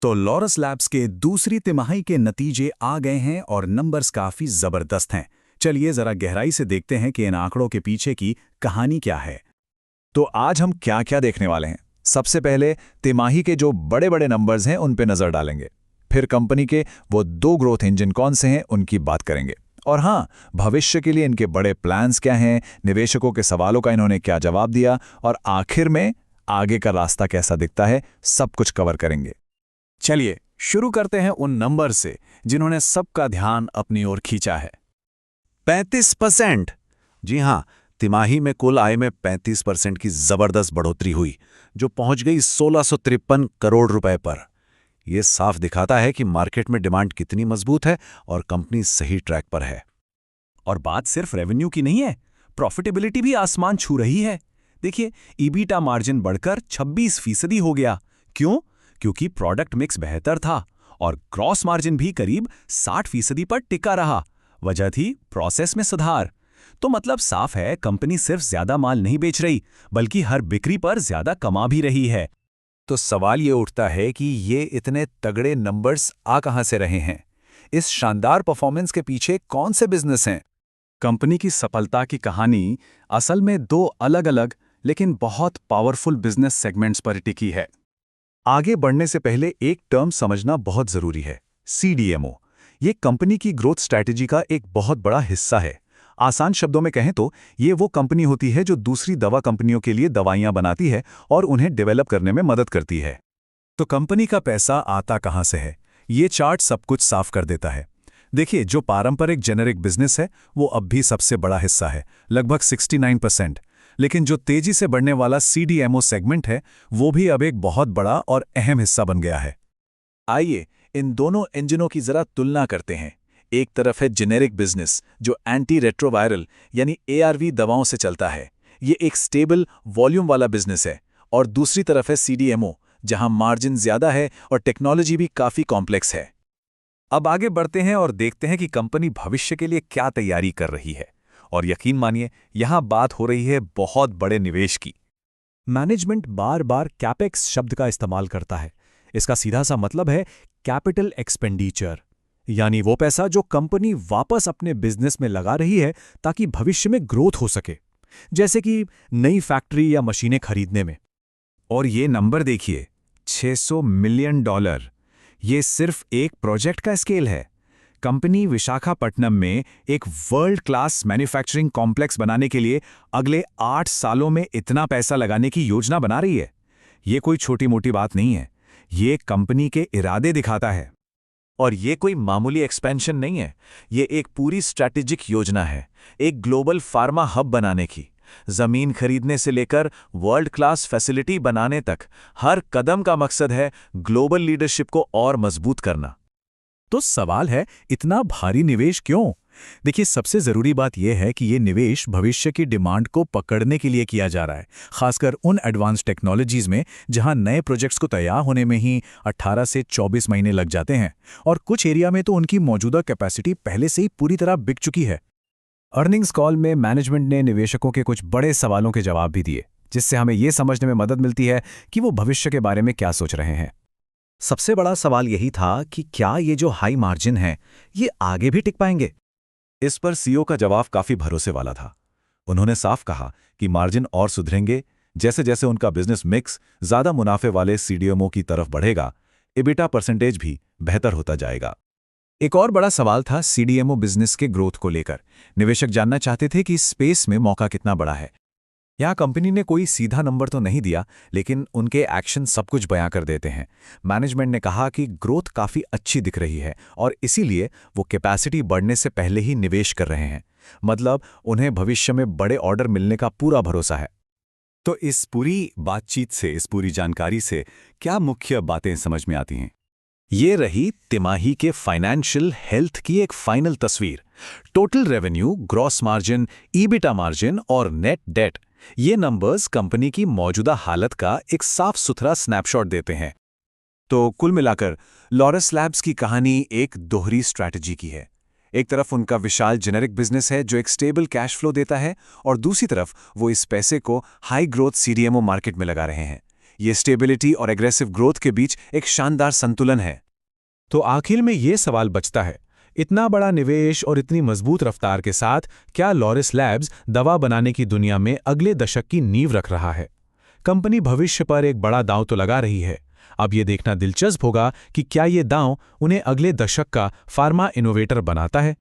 तो Laurus labs के दूसरी तिमाही के नतीजे आ गए हैं और नंबर्स काफी जबरदस्त हैं। चलिए जरा गहराई से देखते हैं कि इन आंकड़ों के पीछे की कहानी क्या है। तो आज हम क्या क्या देखने वाले हैं। सबसे पहले तिमाही के जो बड़े बड़े नंबर्स हैं उन पे नजर डालेंगे। फिर कंपनी के वो दो ग्रोथ इंजन कौन से हैं उनकी बात करेंगे। और हाँ, भविष्य के लिए इनके बड़े प्लान्स क्या हैं, निवेशकों के सवालों का इन्होंने क्या जवाब दिया, और आखिर में आगे का रास्ता कैसा दिखता है, सब कुछ कवर करेंगे। चलिए शुरू करते हैं उन नंबर से जिन्होंने सबका ध्यान अपनी ओर खींचा है। 35%। जी हां, तिमाही में कुल आय में 35% की जबरदस्त बढ़ोतरी हुई, जो पहुंच गई 1653 करोड़ रुपए पर। यह साफ दिखाता है कि मार्केट में डिमांड कितनी मजबूत है और कंपनी सही ट्रैक पर है। और बात सिर्फ रेवेन्यू की नहीं है, प्रॉफिटेबिलिटी भी आसमान छू रही है। देखिए, ईबीटा मार्जिन बढ़कर 26% हो गया। क्यों? क्योंकि प्रोडक्ट मिक्स बेहतर था और ग्रॉस मार्जिन भी करीब 60% पर टिका रहा। वजह थी प्रोसेस में सुधार। तो मतलब साफ है, कंपनी सिर्फ ज्यादा माल नहीं बेच रही, बल्कि हर बिक्री पर ज्यादा कमा भी रही है। तो सवाल ये उठता है कि ये इतने तगड़े नंबर्स आ कहां से रहे हैं? इस शानदार परफॉर्मेंस के पीछे कौन से बिजनेस हैं? कंपनी की सफलता की कहानी असल में दो अलग-अलग लेकिन बहुत पावरफुल बिजनेस सेगमेंट्स पर टिकी है। आगे बढ़ने से पहले एक टर्म समझना बहुत जरूरी है, CDMO। ये कंपनी की ग्रोथ स्ट्रैटेजी का एक बहुत बड़ा हिस्सा है। आसान शब्दों में कहें तो ये वो कंपनी होती है जो दूसरी दवा कंपनियों के लिए दवाइयां बनाती है और उन्हें डेवलप करने में मदद करती है। तो कंपनी का पैसा आता कहां से है? ये चार्ट सब कुछ साफ कर देता है। देखिए, जो पारंपरिक जेनेरिक बिजनेस है वो अब भी सबसे बड़ा हिस्सा है, लगभग 69%। लेकिन जो तेजी से बढ़ने वाला CDMO सेगमेंट है वो भी अब एक बहुत बड़ा और अहम हिस्सा बन गया है। आइए इन दोनों इंजनों की जरा तुलना करते हैं। एक तरफ है जेनेरिक बिजनेस जो एंटी रेट्रोवायरल यानी ARV दवाओं से चलता है। ये एक स्टेबल वॉल्यूम वाला बिजनेस है। और दूसरी तरफ है CDMO, जहां मार्जिन ज्यादा है और टेक्नोलॉजी भी काफी कॉम्प्लेक्स है। अब आगे बढ़ते हैं और देखते हैं कि कंपनी भविष्य के लिए क्या तैयारी कर रही है। और यकीन मानिए, यहां बात हो रही है बहुत बड़े निवेश की। मैनेजमेंट बार बार कैपेक्स शब्द का इस्तेमाल करता है। इसका सीधा सा मतलब है कैपिटल एक्सपेंडिचर, यानी वो पैसा जो कंपनी वापस अपने बिजनेस में लगा रही है ताकि भविष्य में ग्रोथ हो सके, जैसे कि नई फैक्ट्री या मशीनें खरीदने में। और ये नंबर देखिए, $600 मिलियन। ये सिर्फ एक प्रोजेक्ट का स्केल है। कंपनी विशाखापट्टनम में एक वर्ल्ड क्लास मैन्युफैक्चरिंग कॉम्प्लेक्स बनाने के लिए अगले 8 सालों में इतना पैसा लगाने की योजना बना रही है। ये कोई छोटी मोटी बात नहीं है, ये कंपनी के इरादे दिखाता है। और ये कोई मामूली एक्सपेंशन नहीं है, ये एक पूरी स्ट्रैटेजिक योजना है, एक ग्लोबल फार्मा हब बनाने की। जमीन खरीदने से लेकर वर्ल्ड क्लास फैसिलिटी बनाने तक हर कदम का मकसद है ग्लोबल लीडरशिप को और मजबूत करना। तो सवाल है, इतना भारी निवेश क्यों? देखिए, सबसे जरूरी बात यह है कि ये निवेश भविष्य की डिमांड को पकड़ने के लिए किया जा रहा है, खासकर उन एडवांस टेक्नोलॉजीज में जहां नए प्रोजेक्ट्स को तैयार होने में ही 18 से 24 महीने लग जाते हैं, और कुछ एरिया में तो उनकी मौजूदा कैपेसिटी पहले से ही पूरी तरह बिक चुकी है। अर्निंग्स कॉल में मैनेजमेंट ने निवेशकों के कुछ बड़े सवालों के जवाब भी दिए, जिससे हमें यह समझने में मदद मिलती है कि वो भविष्य के बारे में क्या सोच रहे हैं। सबसे बड़ा सवाल यही था कि क्या ये जो हाई मार्जिन है ये आगे भी टिक पाएंगे। इस पर CEO का जवाब काफी भरोसे वाला था। उन्होंने साफ कहा कि मार्जिन और सुधरेंगे जैसे जैसे उनका बिजनेस मिक्स ज्यादा मुनाफे वाले CDMO की तरफ बढ़ेगा, EBITDA परसेंटेज भी बेहतर होता जाएगा। एक और बड़ा सवाल था CDMO बिजनेस के ग्रोथ को लेकर। निवेशक जानना चाहते थे कि इस स्पेस में मौका कितना बड़ा है। यहाँ कंपनी ने कोई सीधा नंबर तो नहीं दिया, लेकिन उनके एक्शन सब कुछ बयां कर देते हैं। मैनेजमेंट ने कहा कि ग्रोथ काफ़ी अच्छी दिख रही है और इसीलिए वो कैपेसिटी बढ़ने से पहले ही निवेश कर रहे हैं। मतलब उन्हें भविष्य में बड़े ऑर्डर मिलने का पूरा भरोसा है। तो इस पूरी बातचीत से, इस पूरी जानकारी से क्या मुख्य बातें समझ में आती हैं? ये रही तिमाही के फाइनेंशियल हेल्थ की एक फाइनल तस्वीर। Total revenue, gross margin, EBITDA margin और नेट डेट, ये नंबर्स कंपनी की मौजूदा हालत का एक साफ सुथरा स्नैपशॉट देते हैं। तो कुल मिलाकर लॉरस लैब्स की कहानी एक दोहरी स्ट्रैटेजी की है। एक तरफ उनका विशाल जेनेरिक बिजनेस है जो एक स्टेबल कैश फ्लो देता है, और दूसरी तरफ वो इस पैसे को हाई ग्रोथ CDMO मार्केट में लगा रहे हैं। ये स्टेबिलिटी और एग्रेसिव ग्रोथ के बीच एक शानदार संतुलन है। तो आखिर में ये सवाल बचता है, इतना बड़ा निवेश और इतनी मजबूत रफ्तार के साथ क्या लॉरिस लैब्स दवा बनाने की दुनिया में अगले दशक की नींव रख रहा है? कंपनी भविष्य पर एक बड़ा दांव तो लगा रही है। अब ये देखना दिलचस्प होगा कि क्या ये दांव उन्हें अगले दशक का फार्मा इनोवेटर बनाता है।